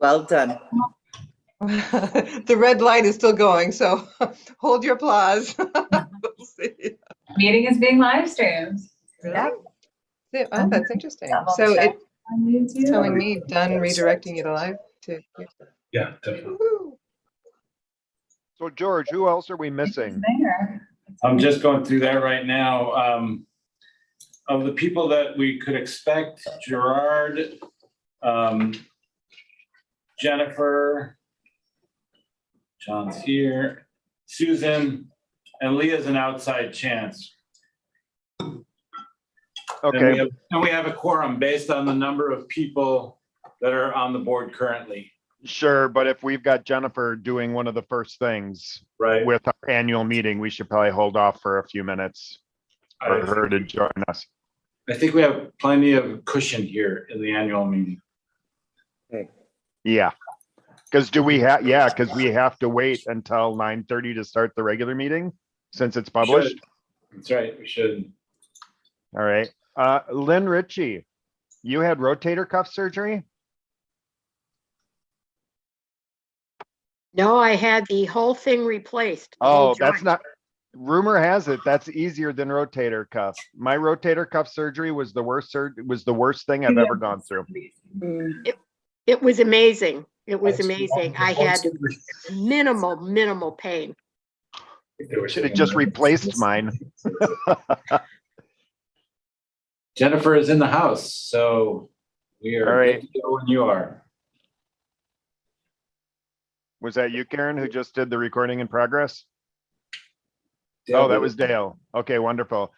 Well done. The red light is still going, so hold your applause. We'll see. Meeting is being live streamed. Really? Yeah, oh, that's interesting. Double So check it's on YouTube. telling me done redirecting you to live to. Yeah, definitely. Woohoo. So George, who else are we missing? There. I'm just going through that right now. Of the people that we could expect, Gerard, Jennifer, John's here, Susan, and Leah's an outside chance. Okay, And we have a quorum based on the number of people that are on the board currently. sure, but if we've got Jennifer doing one of the first things Right. with our annual meeting, we should probably hold off for a few minutes for her to join us. I think we have plenty of cushion here in the annual meeting. Yeah. Because because we have to wait until 9:30 to start the regular meeting since it's published. That's right, we should. All right. Lynn Ritchie, you had rotator cuff surgery? No, I had the whole thing replaced. the Oh, whole that's joint. not, rumor has it that's easier than rotator cuff. My rotator cuff surgery was the worst thing I've ever gone through. It was amazing. It was That's amazing. I had minimal pain. Should have just replaced mine. Jennifer is in the house, so we are All right. good to go when you are. Was that you, Karen, who just did the recording in progress? Oh, that was Dale. Okay, wonderful.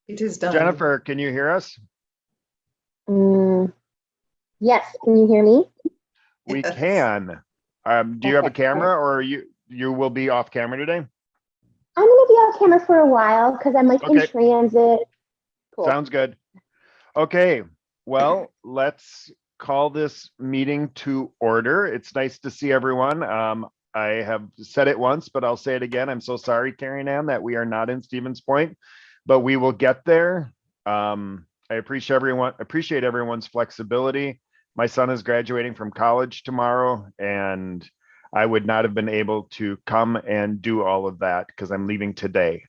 It is done. Jennifer, can you hear us? Yes, can you hear me? We Yes. can. Do you have a Okay, camera or you will be off camera today? I'm gonna be off camera for a while because I'm like Okay. in transit. Cool. Sounds good. Okay, well, let's call this meeting to order. It's nice to see everyone. I have said it once, but I'll say it again. I'm so sorry, Carrie Ann, that we are not in Stevens Point, but we will get there. I appreciate everyone's flexibility. My son is graduating from college tomorrow, and I would not have been able to come and do all of that because I'm leaving today.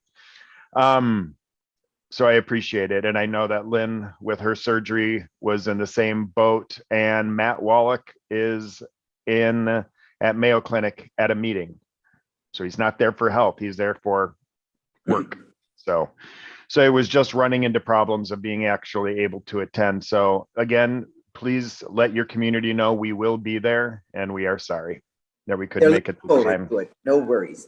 So I appreciate it. And I know that Lynn with her surgery was in the same boat, and Matt Wallach is at Mayo Clinic at a meeting. So he's not there for health, he's there for work. So it was just running into problems of being actually able to attend. So again, please let your community know we will be there, and we are sorry that we couldn't make it this time. Good. No worries.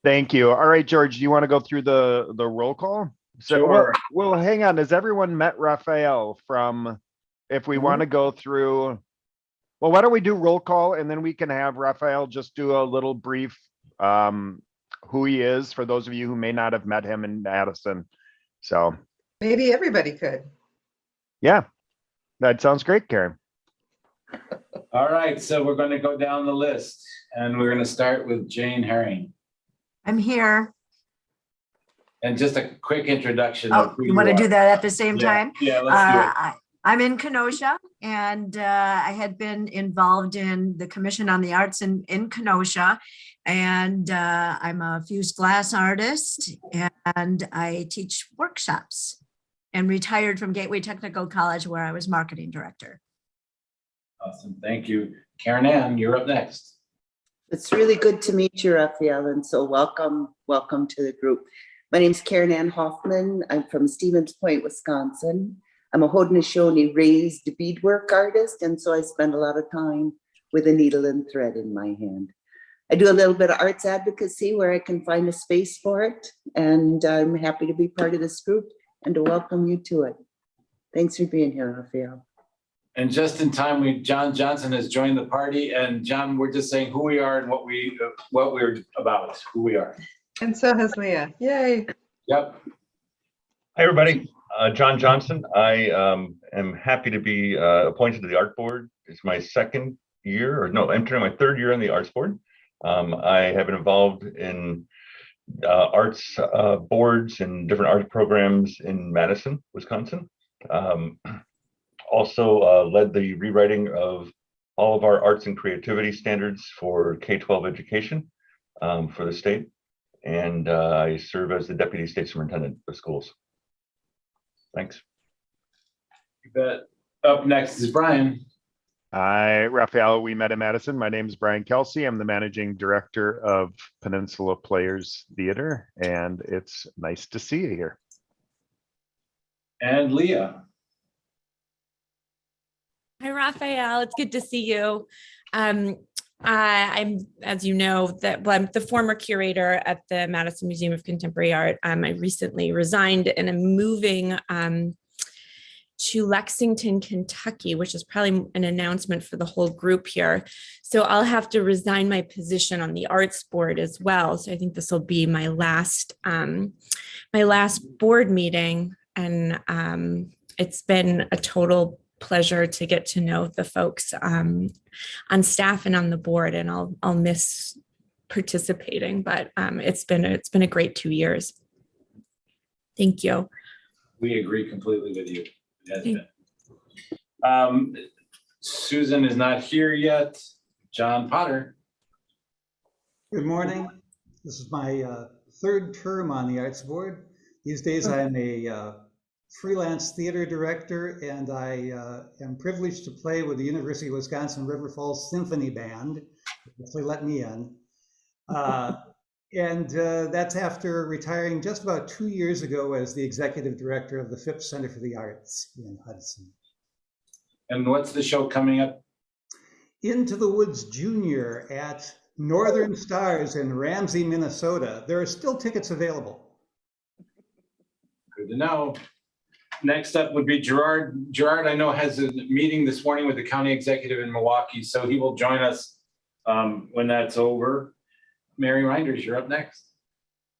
Thank you. All right, George, do you want to go through the roll call? So, Sure. well, hang on. Has everyone met Raphael from, if we want to go through, well, why don't we do roll call and then we can have Raphael just do a little brief, who he is for those of you who may not have met him in Madison. So Maybe everybody could. yeah, that sounds great, Karen. All right, so we're going to go down the list, and we're going to start with Jane Herring. I'm here. And just a quick introduction. Oh, of who you want to are. do that at the same Yeah, time? Yeah, let's do it. I'm in Kenosha, and I had been involved in the Commission on the Arts in Kenosha, and I'm a fused glass artist, and I teach workshops, and retired from Gateway Technical College where I was marketing director. Awesome, thank you. Karen Ann, you're up next. It's really good to meet you, Raphael, and so welcome to the group. My name's Karen Ann Hoffman. I'm from Stevens Point, Wisconsin. I'm a Haudenosaunee raised beadwork artist, and so I spend a lot of time with a needle and thread in my hand. I do a little bit of arts advocacy where I can find a space for it, and I'm happy to be part of this group and to welcome you to it. Thanks for being here, Raphael. And just in time, John Johnson has joined the party, and John, we're just saying who we are and what we're about, who we are. And so has Leah. Yay. Yep. Hi, everybody. John Johnson. I am happy to be appointed to the Art Board. It's my second year, or no, I'm entering my third year on the Arts Board. I have been involved in arts boards and different art programs in Madison, Wisconsin. Also led the rewriting of all of our arts and creativity standards for K-12 education for the state. And I serve as the Deputy State Superintendent of Schools. Thanks. You bet. Up next is Brian. Hi, Raphael. We met in Madison. My name is Brian Kelsey. I'm the Managing Director of Peninsula Players Theater, and it's nice to see you here. And Leah. Hi, Raphael. It's good to see you. I'm, as you know, I'm the former curator at the Madison Museum of Contemporary Art. I recently resigned and I'm moving to Lexington, Kentucky, which is probably an announcement for the whole group here. So I'll have to resign my position on the arts board as well. So I think this will be my last board meeting, and it's been a total pleasure to get to know the folks on staff and on the board, and I'll miss participating, but it's been a great 2 years. Thank you. We agree completely with you. It has been. Susan is not here yet. John Potter. Good morning. This is my third term on the Arts Board. These days I'm a freelance theater director, and I am privileged to play with the University of Wisconsin River Falls Symphony Band, if they let me in. And that's after retiring just about 2 years ago as the executive director of the Phipps Center for the Arts in Hudson. And what's the show coming up? Into the Woods Junior at Northern Stars in Ramsey, Minnesota. There are still tickets available. Good to know. Next up would be Gerard. Gerard, I know, has a meeting this morning with the county executive in Milwaukee, so he will join us when that's over. Mary Reinders, you're up next.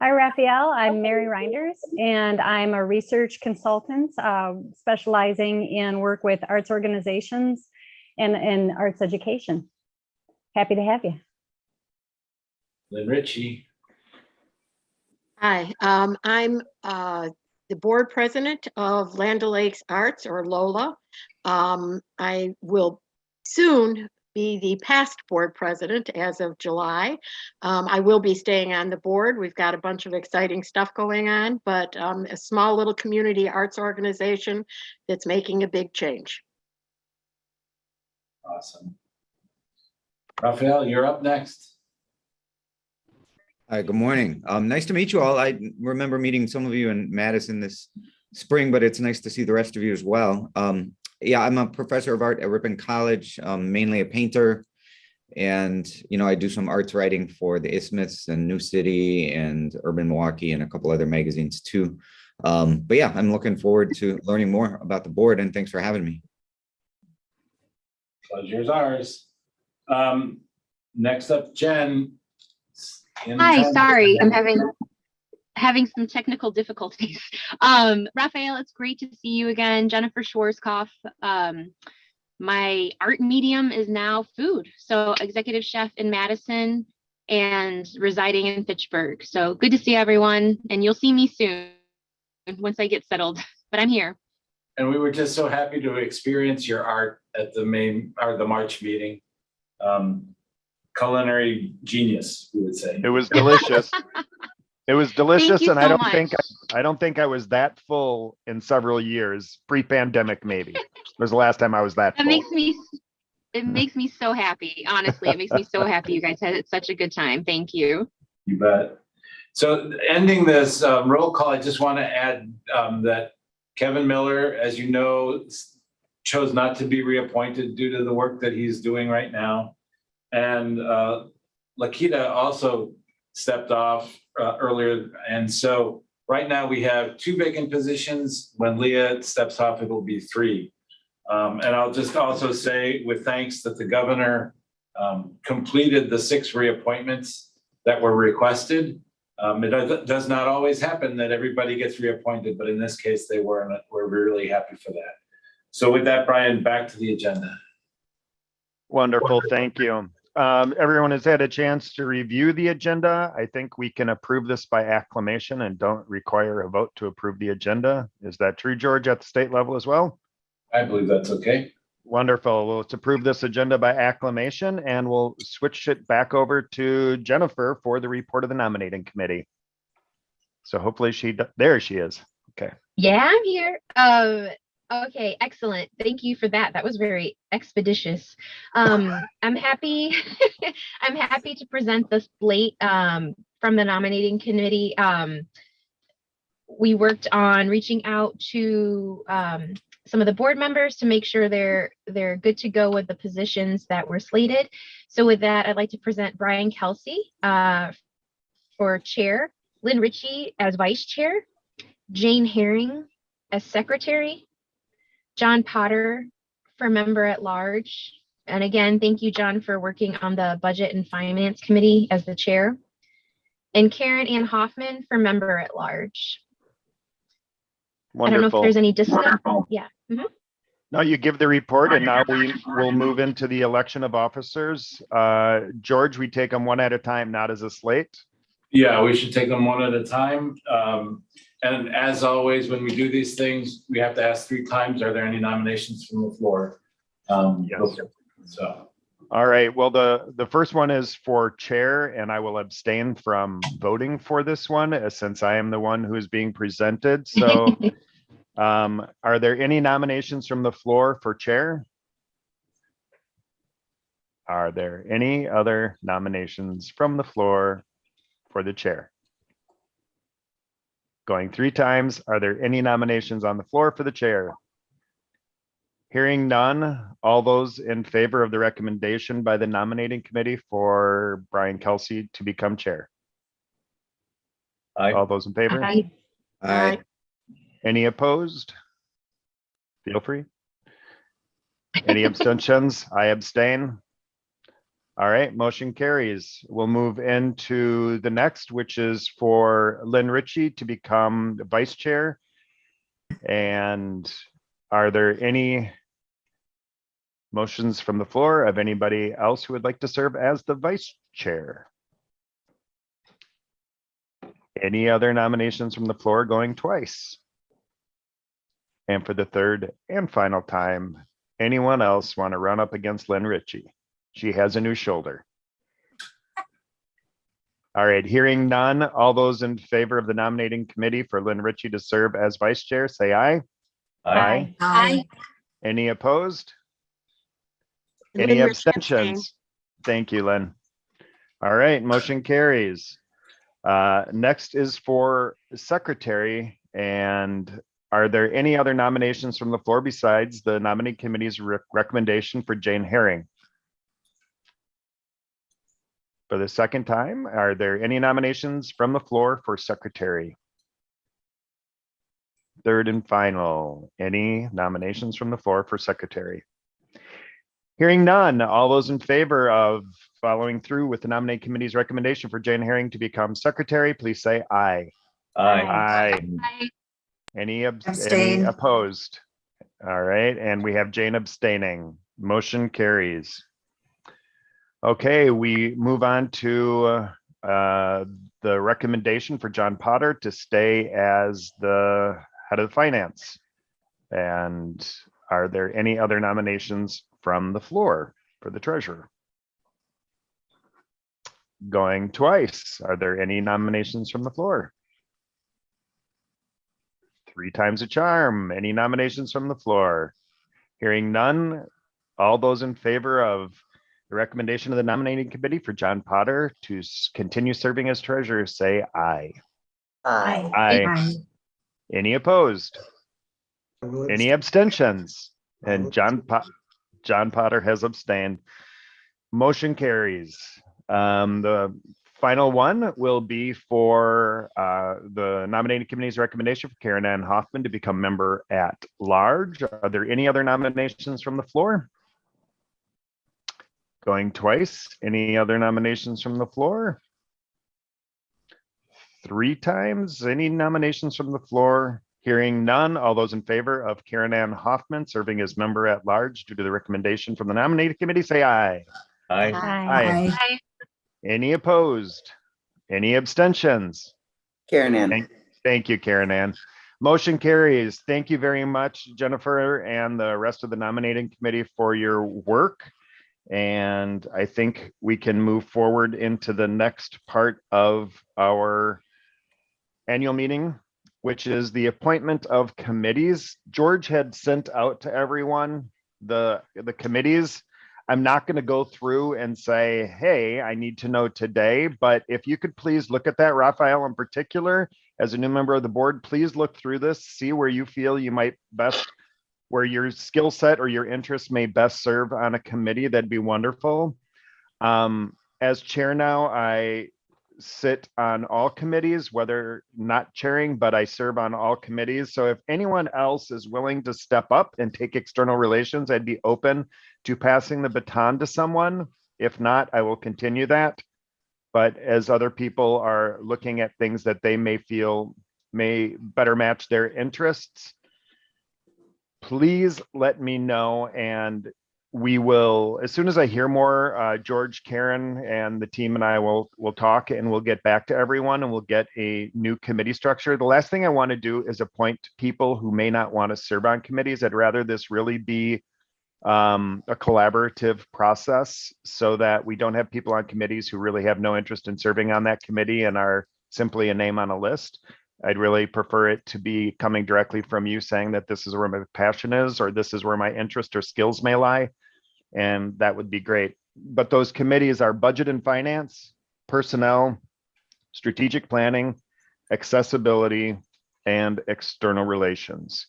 Hi, Raphael. I'm Mary Reinders, and I'm a research consultant specializing in work with arts organizations and arts education. Happy to have you. Lynn Ritchie. Hi, I'm the board president of Land O'Lakes Arts, or LOLA. I will soon be the past board president as of July. I will be staying on the board. We've got a bunch of exciting stuff going on, but a small little community arts organization that's making a big change. Awesome. Raphael, you're up next. Hi, good morning. Nice to meet you all. I remember meeting some of you in Madison this spring, but it's nice to see the rest of you as well. Yeah, I'm a professor of art at Ripon College, mainly a painter. And, you know, I do some arts writing for the Isthmus and New City and Urban Milwaukee and a couple other magazines too. But yeah, I'm looking forward to learning more about the board, and thanks for having me. Pleasure's ours. Next up, Jen. Hi, sorry, I'm having some technical difficulties. Raphael, it's great to see you again. Jennifer Schwarzkopf. My art medium is now food. So executive chef in Madison and residing in Fitchburg. So good to see everyone, and you'll see me soon once I get settled, but I'm here. And we were just so happy to experience your art at the March meeting. Culinary genius, we would say. It was delicious. It was delicious, and so I don't think I was that full in several years. Pre-pandemic, maybe. It was the last time I was that full. It makes me so happy. Honestly, it makes me so happy. You guys had such a good time. Thank you. You bet. So ending this roll call, I just want to add that Kevin Miller, as you know, chose not to be reappointed due to the work that he's doing right now. And Lakita also stepped off earlier. And so right now we have 2 vacant positions. When Leah steps off, it'll be 3. And I'll just also say with thanks that the governor completed the 6 reappointments that were requested. It does not always happen that everybody gets reappointed, but in this case they were, and we're really happy for that. So with that, Brian, back to the agenda. Wonderful, thank you. Everyone has had a chance to review the agenda. I think we can approve this by acclamation and don't require a vote to approve the agenda. Is that true, George, at the state level as well? I believe that's okay. Wonderful. Well, let's approve this agenda by acclamation and we'll switch it back over to Jennifer for the report of the nominating committee. So hopefully there she is. Okay. Yeah, I'm here. Okay, excellent. Thank you for that. That was very expeditious. I'm happy. I'm happy to present the slate from the nominating committee. We worked on reaching out to some of the board members to make sure they're good to go with the positions that were slated. So with that, I'd like to present Brian Kelsey for chair, Lynn Ritchie as vice chair, Jane Herring as secretary, John Potter for member at large. And again, thank you, John, for working on the budget and finance committee as the chair, and Karen Ann Hoffman for member at large. Wonderful. I don't know if there's any discussion. Yeah. Mhm. Now you give the report and now we will move into the election of officers. George, we take them one at a time, not as a slate. Yeah, we should take them one at a time. And as always, when we do these things, we have to ask 3 times, are there any nominations from the floor? Yes. So. All right, well, the first one is for chair and I will abstain from voting for this one since I am the one who is being presented. So are there any nominations from the floor for chair? Are there any other nominations from the floor for the chair? Going 3 times, are there any nominations on the floor for the chair? Hearing none, all those in favor of the recommendation by the nominating committee for Brian Kelsey to become chair? Aye. All those in favor? Aye. Aye. Any opposed? Feel free. Any abstentions? I abstain. All right, motion carries. We'll move into the next, which is for Lynn Ritchie to become the vice chair. And are there any motions from the floor of anybody else who would like to serve as the vice chair? Any other nominations from the floor going twice? And for the third and final time, anyone else want to run up against Lynn Ritchie? She has a new shoulder. All right, hearing none, all those in favor of the nominating committee for Lynn Ritchie to serve as vice chair, say aye. Aye. Aye. Any opposed? Lynn Any Ritchie abstentions? Thank you, Lynn. All right, motion carries. Next is for secretary. And are there any other nominations from the floor besides the nominating committee's recommendation for Jane Herring? For the second time, are there any nominations from the floor for secretary? Third and final, any nominations from the floor for secretary? Hearing none, all those in favor of following through with the nominating committee's recommendation for Jane Herring to become secretary, please say aye. Aye. Aye. Any Abstain. opposed? All right, and we have Jane abstaining. Motion carries. Okay, we move on to the recommendation for John Potter to stay as the head of finance. And are there any other nominations from the floor for the treasurer? Going twice, are there any nominations from the floor? 3 times a charm, any nominations from the floor? Hearing none, all those in favor of the recommendation of the nominating committee for John Potter to continue serving as treasurer, say aye. Aye. Aye. Any opposed? Any abstentions? And John Potter has abstained. Motion carries. The final one will be for the nominating committee's recommendation for Karen Ann Hoffman to become member at large. Are there any other nominations from the floor? Going twice. Any other nominations from the floor? 3 times. Any nominations from the floor? Hearing none, all those in favor of Karen Ann Hoffman serving as member at large due to the recommendation from the nominating committee, say aye. Aye. Aye. Aye. Any opposed? Any abstentions? Karen Ann. Thank you, Karen Ann. Motion carries. Thank you very much, Jennifer, and the rest of the nominating committee for your work. And I think we can move forward into the next part of our annual meeting, which is the appointment of committees. George had sent out to everyone the committees. I'm not going to go through and say, hey, I need to know today, but if you could please look at that, Raphael in particular, as a new member of the board, please look through this, see where you feel you might best, where your skill set or your interests may best serve on a committee. That'd be wonderful. As chair now, I sit on all committees, whether not chairing, but I serve on all committees. So if anyone else is willing to step up and take external relations, I'd be open to passing the baton to someone. If not, I will continue that. But as other people are looking at things that they may feel may better match their interests, please let me know, and we will, as soon as I hear more, George, Karen, and the team and I will talk, and we'll get back to everyone, and we'll get a new committee structure. The last thing I want to do is appoint people who may not want to serve on committees. I'd rather this really be a collaborative process, so that we don't have people on committees who really have no interest in serving on that committee and are simply a name on a list. I'd really prefer it to be coming directly from you, saying that this is where my passion is, or this is where my interest or skills may lie. And that would be great. But those committees are budget and finance, personnel, strategic planning, accessibility, and external relations.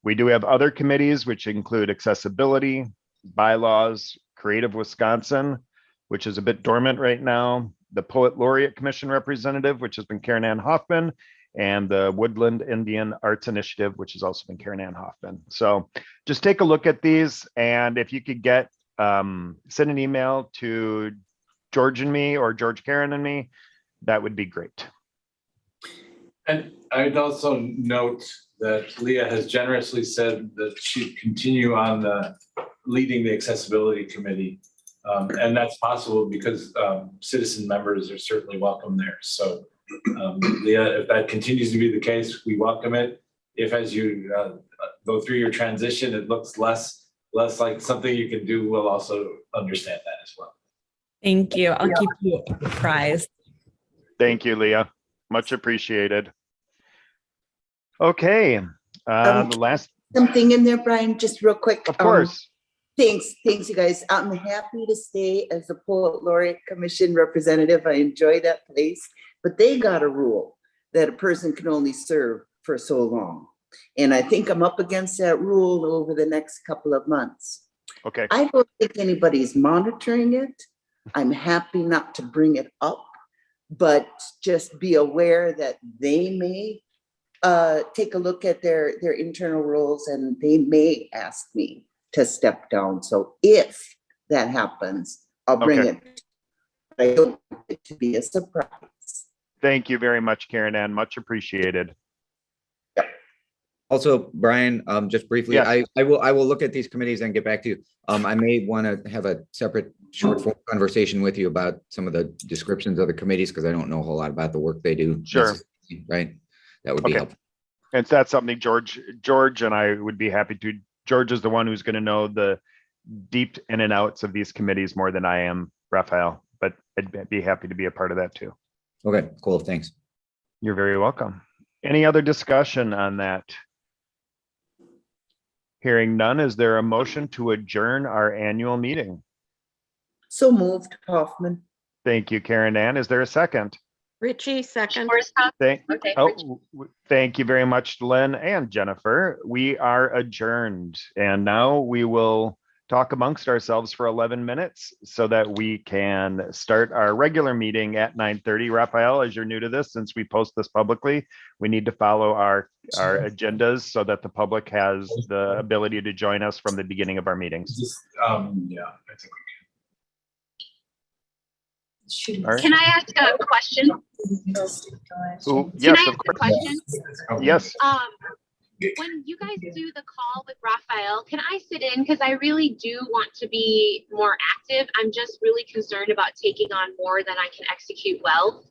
We do have other committees, which include accessibility, bylaws, Creative Wisconsin, which is a bit dormant right now, the Poet Laureate Commission representative, which has been Karen Ann Hoffman, and the Woodland Indian Arts Initiative, which has also been Karen Ann Hoffman. So just take a look at these, and if you could get send an email to George and me, or George, Karen, and me, that would be great. And I'd also note that Leah has generously said that she'd continue on leading the accessibility committee. And that's possible because citizen members are certainly welcome there. So Leah, if that continues to be the case, we welcome it. If as you go through your transition, it looks less like something you can do, we'll also understand that as well. Thank you. I'll keep you apprised. Thank you, Leah. Much appreciated. Okay. The last something in there, Brian, just real quick. Of course. Thanks, you guys. I'm happy to stay as the Poet Laureate Commission representative. I enjoy that place, but they got a rule that a person can only serve for so long. And I think I'm up against that rule over the next couple of months. Okay. I don't think anybody's monitoring it. I'm happy not to bring it up, but just be aware that they may take a look at their internal rules, and they may ask me to step down. So if that happens, I'll bring it. I don't want it to be a surprise. Thank you very much, Karen Ann. Much appreciated. Also, Brian, just briefly, yes. I will look at these committees and get back to you. I may want to have a separate short form conversation with you about some of the descriptions of the committees, because I don't know a whole lot about the work they do. Sure. Right. That would be helpful. And that's something George and I would be happy to. George is the one who's going to know the deep in and outs of these committees more than I am, Raphael, but I'd be happy to be a part of that too. Okay, cool. Thanks. You're very welcome. Any other discussion on that? Hearing none, is there a motion to adjourn our annual meeting? So moved, Hoffman. Thank you, Karen Ann. Is there a second? Richie, second. Thank you very much, Lynn and Jennifer. We are adjourned, and now we will talk amongst ourselves for 11 minutes so that we can start our regular meeting at 9:30. Raphael, as you're new to this, since we post this publicly, we need to follow our agendas so that the public has the ability to join us from the beginning of our meetings. Yeah, I think we can. Right. Can I ask a question? Ooh, Can yes, I of ask a course. question? Yes. When you guys do the call with Raphael, can I sit in? Because I really do want to be more active. I'm just really concerned about taking on more than I can execute well.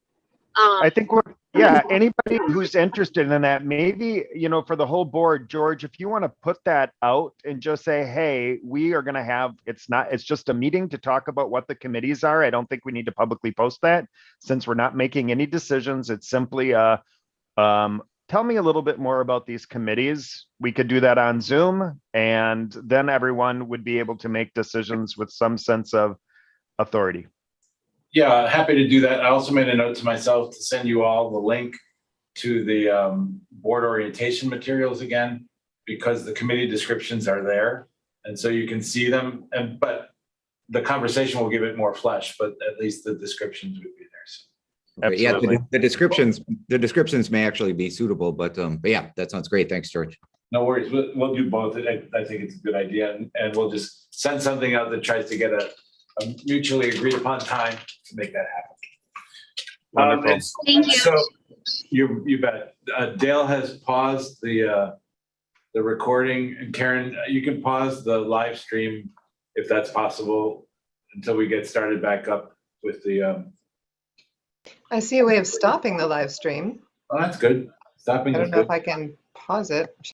I think we're, yeah, anybody who's interested in that, maybe, for the whole board, George, if you want to put that out and just say, hey, we are going to have, it's just a meeting to talk about what the committees are. I don't think we need to publicly post that since we're not making any decisions. It's simply, tell me a little bit more about these committees. We could do that on Zoom, and then everyone would be able to make decisions with some sense of authority. Yeah, happy to do that. I also made a note to myself to send you all the link to the board orientation materials again, because the committee descriptions are there. And so you can see them, but the conversation will give it more flesh, but at least the descriptions would be there. So. Okay, yeah, the descriptions may actually be suitable, but yeah, that sounds great. Thanks, George. No worries. We'll do both. I think it's a good idea, and we'll just send something out that tries to get a mutually agreed upon time to make that happen. Wonderful. Thank you. So you bet. Dale has paused the recording, and Karen, you can pause the live stream if that's possible until we get started back up with the. I see a way of stopping the live stream. Oh, that's good. Stopping I is don't know good. if I can pause it.